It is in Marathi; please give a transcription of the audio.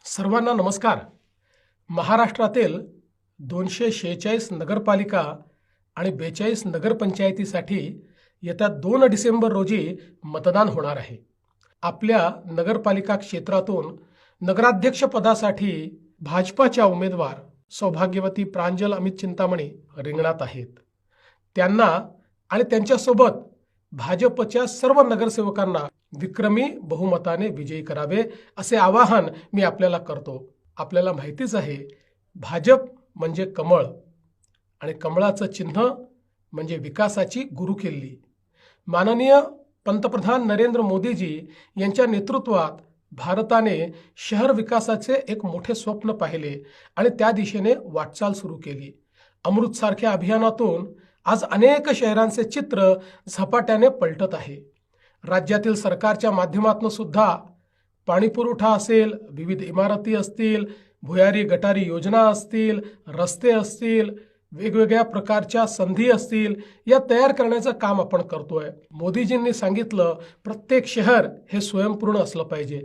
सर्वांना नमस्कार. महाराष्ट्रातील 246 नगरपालिका आणि 42 नगरपंचायतीसाठी येत्या 2 डिसेंबर रोजी मतदान होणार आहे. आपल्या नगरपालिका क्षेत्रातून नगराध्यक्ष पदासाठी भाजपाच्या उमेदवार सौभाग्यवती प्रांजल अमित चिंतामणी रिंगणात आहेत. त्यांना आणि त्यांच्यासोबत भाजपच्या सर्व नगरसेवकांना विक्रमी बहुमताने विजयी करावे असे आवाहन मी आपल्याला करतो. आपल्याला माहितीच आहे, भाजप म्हणजे कमळ आणि कमळाचं चिन्ह म्हणजे विकासाची गुरुकिल्ली. माननीय पंतप्रधान नरेंद्र मोदीजी यांच्या नेतृत्वात भारताने शहर विकासाचे एक मोठे स्वप्न पाहिले आणि त्या दिशेने वाटचाल सुरू केली. अमृतसारख्या अभियानातून आज अनेक शहरांचे चित्र झपाट्याने पलटत आहे. राज्यातील सरकारच्या माध्यमातून सुद्धा पाणीपुरवठा असेल, विविध इमारती असतील, भुयारी गटारी योजना असतील, रस्ते असतील, वेगवेगळ्या प्रकारच्या संधी असतील, या तयार करण्याचं काम आपण करतोय. मोदीजींनी सांगितलं, प्रत्येक शहर हे स्वयंपूर्ण असलं पाहिजे